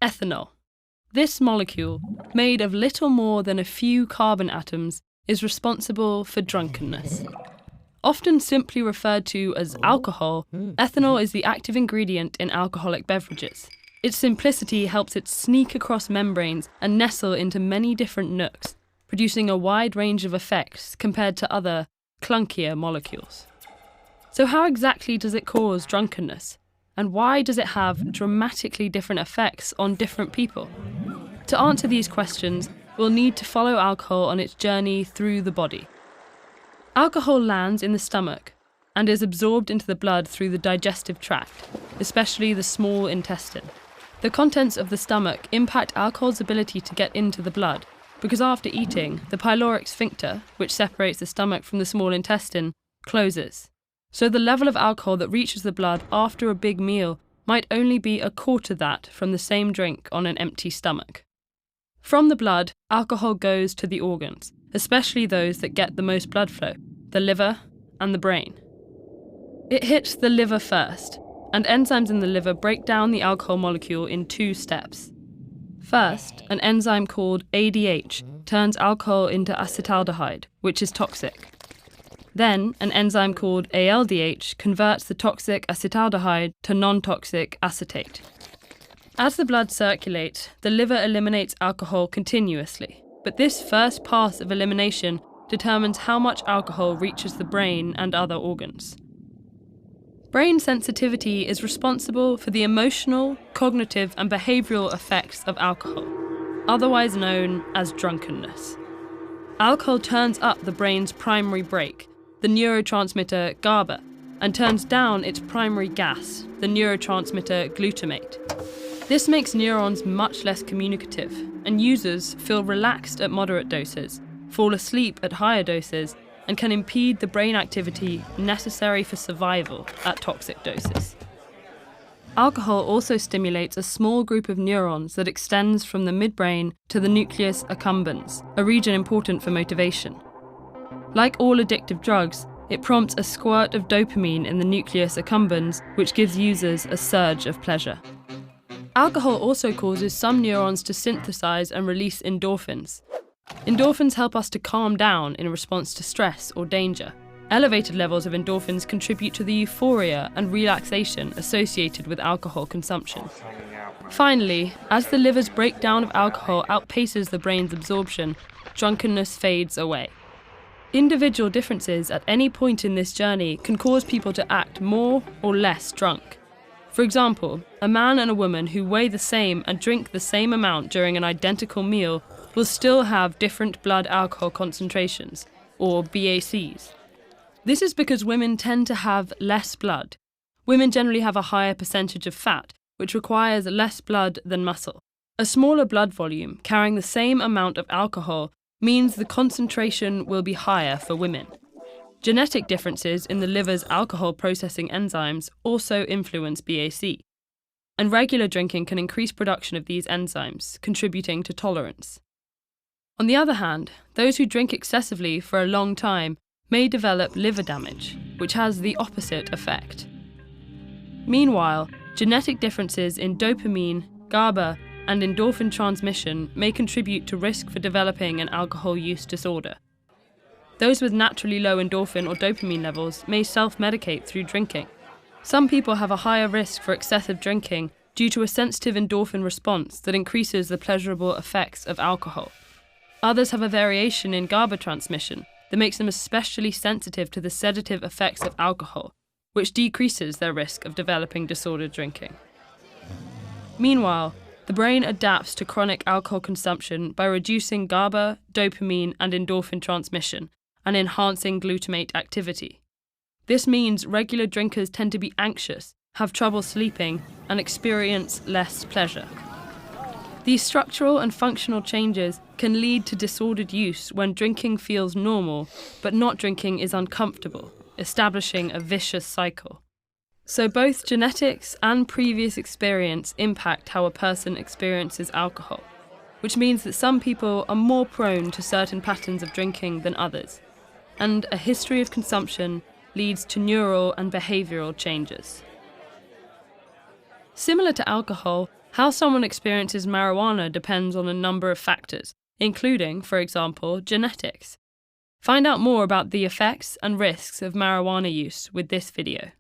Ethanol. This molecule, made of little more than a few carbon atoms, is responsible for drunkenness. Often simply referred to as alcohol, ethanol is the active ingredient in alcoholic beverages. Its simplicity helps it sneak across membranes and nestle into many different nooks, producing a wide range of effects compared to other, clunkier molecules. So how exactly does it cause drunkenness? And why does it have dramatically different effects on different people? To answer these questions, we'll need to follow alcohol on its journey through the body. Alcohol lands in the stomach and is absorbed into the blood through the digestive tract, especially the small intestine. The contents of the stomach impact alcohol's ability to get into the blood, because after eating, the pyloric sphincter, which separates the stomach from the small intestine, closes. So the level of alcohol that reaches the blood after a big meal might only be a quarter that from the same drink on an empty stomach. From the blood, alcohol goes to the organs, especially those that get the most blood flow, the liver and the brain. It hits the liver first, and enzymes in the liver break down the alcohol molecule in 2 steps. First, an enzyme called ADH turns alcohol into acetaldehyde, which is toxic. Then, an enzyme called ALDH converts the toxic acetaldehyde to non-toxic acetate. As the blood circulates, the liver eliminates alcohol continuously. But this first pass of elimination determines how much alcohol reaches the brain and other organs. Brain sensitivity is responsible for the emotional, cognitive, and behavioural effects of alcohol, otherwise known as drunkenness. Alcohol turns up the brain's primary brake, the neurotransmitter GABA, and turns down its primary gas, the neurotransmitter glutamate. This makes neurons much less communicative, and users feel relaxed at moderate doses, fall asleep at higher doses, and can impede the brain activity necessary for survival at toxic doses. Alcohol also stimulates a small group of neurons that extends from the midbrain to the nucleus accumbens, a region important for motivation. Like all addictive drugs, it prompts a squirt of dopamine in the nucleus accumbens, which gives users a surge of pleasure. Alcohol also causes some neurons to synthesize and release endorphins. Endorphins help us to calm down in response to stress or danger. Elevated levels of endorphins contribute to the euphoria and relaxation associated with alcohol consumption. Finally, as the liver's breakdown of alcohol outpaces the brain's absorption, drunkenness fades away. Individual differences at any point in this journey can cause people to act more or less drunk. For example, a man and a woman who weigh the same and drink the same amount during an identical meal will still have different blood alcohol concentrations, or BACs. This is because women tend to have less blood. Women generally have a higher percentage of fat, which requires less blood than muscle. A smaller blood volume carrying the same amount of alcohol means the concentration will be higher for women. Genetic differences in the liver's alcohol processing enzymes also influence BAC, and regular drinking can increase production of these enzymes, contributing to tolerance. On the other hand, those who drink excessively for a long time may develop liver damage, which has the opposite effect. Meanwhile, genetic differences in dopamine, GABA, and endorphin transmission may contribute to risk for developing an alcohol use disorder. Those with naturally low endorphin or dopamine levels may self-medicate through drinking. Some people have a higher risk for excessive drinking due to a sensitive endorphin response that increases the pleasurable effects of alcohol. Others have a variation in GABA transmission that makes them especially sensitive to the sedative effects of alcohol, which decreases their risk of developing disordered drinking. Meanwhile, the brain adapts to chronic alcohol consumption by reducing GABA, dopamine, and endorphin transmission, and enhancing glutamate activity. This means regular drinkers tend to be anxious, have trouble sleeping, and experience less pleasure. These structural and functional changes can lead to disordered use when drinking feels normal, but not drinking is uncomfortable, establishing a vicious cycle. So both genetics and previous experience impact how a person experiences alcohol, which means that some people are more prone to certain patterns of drinking than others, and a history of consumption leads to neural and behavioural changes. Similar to alcohol, how someone experiences marijuana depends on a number of factors, including, for example, genetics. Find out more about the effects and risks of marijuana use with this video.